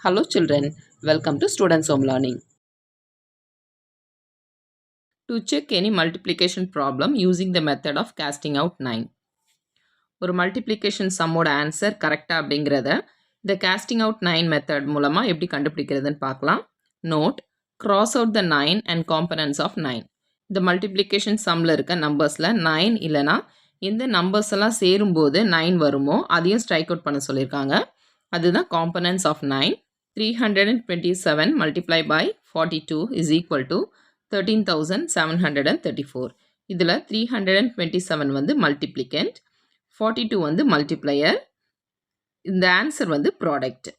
Hello children, welcome to Students Home Learning. To check any multiplication problem using the method of casting out 9. ஒரு multiplication sumோட answer கரெக்டா அப்படிங்கிறத இந்த casting out 9 method மூலமா எப்படி கண்டுபிடிக்கிறதுன்னு பார்க்கலாம். Note, cross out the 9 and components of 9. இந்த multiplication sumல இருக்க நம்பர்ஸ்ல 9 இல்லனா எந்த நம்பர்ஸ் எல்லாம் சேரும்போது 9 வருமோ அதையும் strike out பண்ண சொல்லியிருக்காங்க. அதுதான் components of 9. 327 multiplied by 42 is equal to 13,734. இதில் 327 வந்து multiplicand, 42 வந்து multiplier, இந்த ஆன்சர் வந்து ப்ராடக்ட்.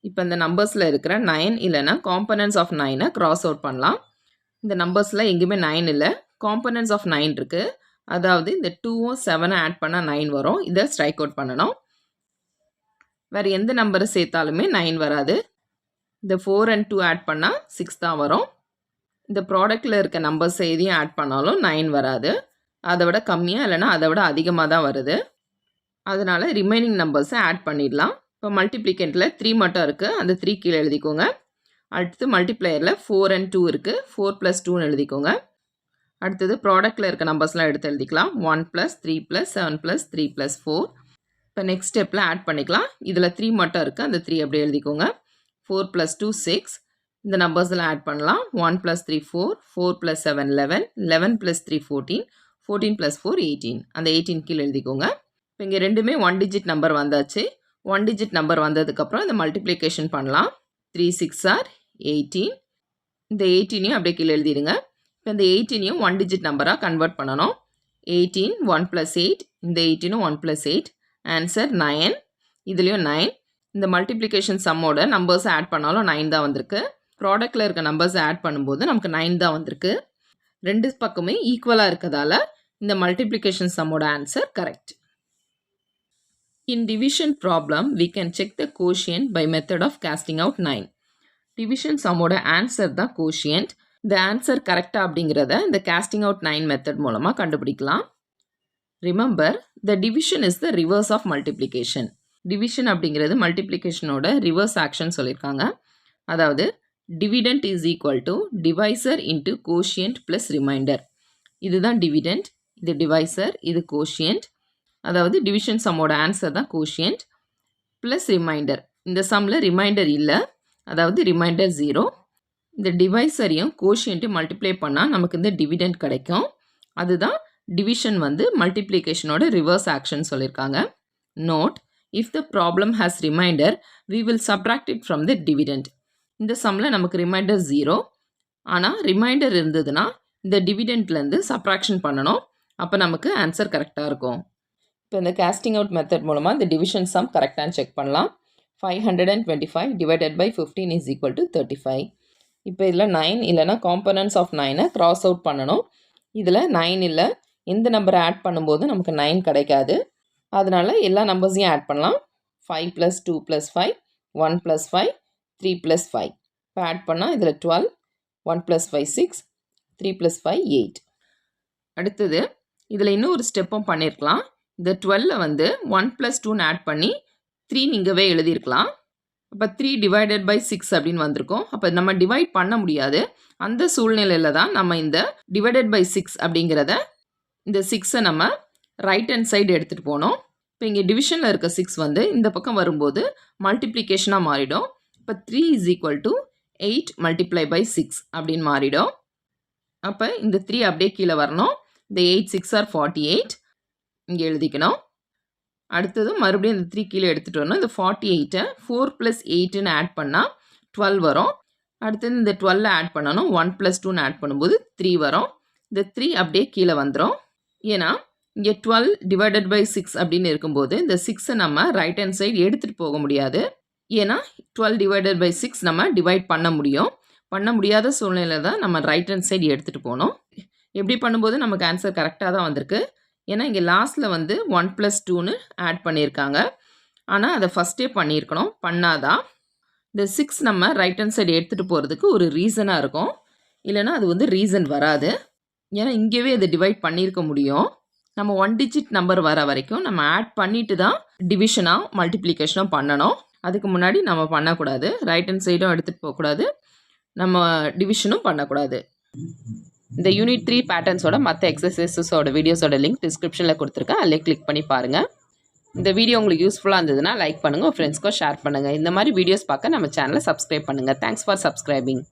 இப்போ இந்த நம்பர்ஸில் இருக்கிற 9 இல்லைனா காம்பனன்ட்ஸ் ஆஃப் 9 கிராஸ் அவுட் பண்ணலாம். இந்த நம்பர்ஸில் எங்கேயுமே 9 இல்லை, காம்பனன்ட்ஸ் ஆஃப் 9 இருக்குது. அதாவது இந்த 2ம் 7 ஆட் பண்ணால் 9 வரும். இதை ஸ்ட்ரைக் அவுட் பண்ணணும். வேறு எந்த நம்பரை சேர்த்தாலுமே 9 வராது. இந்த 4 and 2 ஆட் பண்ணால் 6 தான் வரும். இந்த ப்ராடக்டில் இருக்க நம்பர்ஸ் எதையும் ஆட் பண்ணாலும் 9 வராது. அதை விட கம்மியாக இல்லைனா அதை விட அதிகமாக தான் வருது. அதனால் ரிமைனிங் நம்பர்ஸை ஆட் பண்ணிடலாம். இப்போ மல்டிப்ளிகேண்டில் 3 மட்டும் இருக்குது, அந்த 3 கீழே எழுதிக்கோங்க. அடுத்து மல்டிப்ளையரில் 4 and 2 இருக்குது, 4 + 2ன்னு எழுதிக்கோங்க. அடுத்தது ப்ராடக்டில் இருக்க நம்பர்ஸ்லாம் எடுத்து எழுதிக்கலாம். 1 + 3 + 7 + 3 + 4. இப்போ நெக்ஸ்ட் ஸ்டெப்பில் ஆட் பண்ணிக்கலாம். இதில் 3 மட்டும் இருக்குது, அந்த 3 அப்படியே எழுதிக்கோங்க. 4 + 2 6. இந்த நம்பர்ஸில் ஆட் பண்ணலாம். 1 + 3 4, 4 + 7 11, 11 + 3 14, 14 + 4 18. அந்த 18 கீழே எழுதிக்கோங்க. இப்போ இங்கே ரெண்டுமே 1 டிஜிட் நம்பர் வந்தாச்சு. 1 டிஜிட் நம்பர் வந்ததுக்கப்புறம் இந்த மல்டிப்ளிகேஷன் பண்ணலாம். 3 6 are 18. இந்த 18ஐயும் அப்படியே கீழே எழுதிடுங்க. இப்போ இந்த 18ஐயும் 1 டிஜிட் நம்பராக கன்வெர்ட் பண்ணணும். 18 1 + 8, இந்த 18ம் 1 + 8. ஆன்சர் 9. இதுலேயும் 9. இந்த மல்டிப்ளிகேஷன் சம்மோட நம்பர்ஸ் ஆட் பண்ணாலும் 9 தான் வந்திருக்கு. ப்ராடக்டில் இருக்க நம்பர்ஸ் ஆட் பண்ணும்போது நமக்கு 9 தான் வந்திருக்கு. ரெண்டு பக்கமே ஈக்குவலாக இருக்கதால இந்த மல்டிப்ளிகேஷன் சம்மோட answer correct. In division problem, we can check the quotient by method of casting out 9. Division சம்மோட answer தான் quotient. இந்த ஆன்சர் கரெக்டா அப்படிங்கிறத இந்த casting out 9 மெத்தட் மூலமாக கண்டுபிடிக்கலாம். Remember, the division is the reverse of multiplication. Division அப்படிங்கிறது மல்டிப்ளிகேஷனோட reverse action சொல்லியிருக்காங்க. அதாவது dividend is equal to divisor into quotient plus remainder. இதுதான் dividend, இது divisor, இது quotient. அதாவது டிவிஷன் சம்மோட ஆன்சர் தான் quotient plus remainder. இந்த சம்மில் ரிமைண்டர் இல்லை, அதாவது ரிமைண்டர் 0. இந்த டிவைசரையும் quotient மல்டிப்ளை பண்ணால் நமக்கு இந்த dividend கிடைக்கும். அதுதான் டிவிஷன் வந்து மல்டிப்ளிகேஷனோட ரிவர்ஸ் ஆக்ஷன் சொல்லியிருக்காங்க. Note, if the problem has remainder, we will subtract it from the dividend. இந்த சம்மில் நமக்கு ரிமைண்டர் 0, ஆனால் ரிமைண்டர் இருந்ததுன்னா இந்த டிவிடெண்ட்லேருந்து சப்ராக்ஷன் பண்ணணும். அப்போ நமக்கு ஆன்சர் கரெக்டாக இருக்கும். இப்போ இந்த casting out மெத்தட் மூலமாக இந்த டிவிஷன் சம் கரெக்டானு செக் பண்ணலாம். 525 divided by 15 is equal to 35. இப்போ இதில் 9 இல்லைனா காம்பனன்ட்ஸ் ஆஃப் 9 கிராஸ் அவுட் பண்ணணும். இதில் 9 இல்லை, எந்த நம்பரை ஆட் பண்ணும்போது நமக்கு 9 கிடைக்காது. அதனால் எல்லா நம்பர்ஸையும் ஆட் பண்ணலாம். 5 + 2 + 5, 1 + 5, 3 + 5. இப்போ ஆட் பண்ணால் இதில் 12, 1 + 5 6, 3 + 5 8. அடுத்தது இதில் இன்னும் ஒரு ஸ்டெப்பும் பண்ணியிருக்கலாம். இந்த 12 வந்து 1 + 2ன்னு ஆட் பண்ணி 3 நீங்கவே எழுதியிருக்கலாம். அப்போ 3 divided by 6 அப்படின்னு வந்திருக்கும். அப்போ நம்ம டிவைட் பண்ண முடியாது. அந்த சூழ்நிலையில் தான் நம்ம இந்த divided by 6 அப்படிங்கிறத இந்த 6ஐ நம்ம ரைட் ஹேண்ட் சைடு எடுத்துகிட்டு போனோம். இப்போ இங்கே டிவிஷனில் இருக்க 6 வந்து இந்த பக்கம் வரும்போது மல்டிப்ளிகேஷனாக மாறிடும். இப்போ 3 is equal to 8 multiplied by 6 அப்படின்னு மாறிடும். அப்போ இந்த 3 அப்படியே கீழே வரணும். இந்த 8 6 are 48 இங்கே எழுதிக்கணும். அடுத்ததும் மறுபடியும் இந்த 3 கீழே எடுத்துகிட்டு வரணும். இந்த 48ஐ 4 + 8ன்னு ஆட் பண்ணால் 12 வரும். அடுத்தது இந்த 12 ஆட் பண்ணணும். 1 + 2ன்னு ஆட் பண்ணும்போது 3 வரும். இந்த 3 அப்படியே கீழே வந்துடும். ஏன்னா இங்கே 12 divided by 6 அப்படின்னு இருக்கும்போது இந்த 6ஐ நம்ம ரைட் ஹேண்ட் சைடு எடுத்துகிட்டு போக முடியாது. ஏன்னா 12 divided by 6 நம்ம டிவைட் பண்ண முடியாத சூழ்நிலை தான் நம்ம ரைட் ஹேண்ட் சைடு எடுத்துகிட்டு போனோம். எப்படி பண்ணும்போது நமக்கு ஆன்சர் கரெக்டாக தான் வந்திருக்கு. ஏன்னா இங்கே லாஸ்ட்டில் வந்து 1 + 2ன்னு ஆட் பண்ணியிருக்காங்க. ஆனால் அதை ஃபஸ்ட்டே பண்ணியிருக்கணும், பண்ணாதான் இந்த 6 நம்ம ரைட் ஹேண்ட் சைடு எடுத்துகிட்டு போகிறதுக்கு ஒரு ரீசனாக இருக்கும். இல்லைனா அது வந்து ரீசன் வராது. ஏன்னா இங்கேவே அதை டிவைட் பண்ணியிருக்க முடியும். நம்ம 1 டிஜிட் நம்பர் வர வரைக்கும் நம்ம ஆட் பண்ணிட்டு தான் டிவிஷனாக மல்டிப்ளிகேஷனாக பண்ணணும். அதுக்கு முன்னாடி நம்ம பண்ணக்கூடாது. ரைட் ஹேண்ட் சைடும் எடுத்துகிட்டு போகக்கூடாது, நம்ம டிவிஷனும் பண்ணக்கூடாது. இந்த யூனிட் 3 பேட்டர்ன்ஸோட மற்ற எக்ஸசைசஸோட வீடியோஸோட லிங்க் டிஸ்கிரிப்ஷனில் கொடுத்துருக்கேன். அதில் கிளிக் பண்ணி பாருங்கள். இந்த வீடியோ உங்களுக்கு யூஸ்ஃபுல்லாக இருந்ததுன்னா லைக் பண்ணுங்கள், உங்கள் ஃப்ரெண்ட்ஸ்க்கும் ஷேர் பண்ணுங்கள். இந்த மாதிரி வீடியோஸ் பார்க்க நம்ம சேனலை சப்ஸ்கிரைப் பண்ணுங்கள். Thanks for subscribing.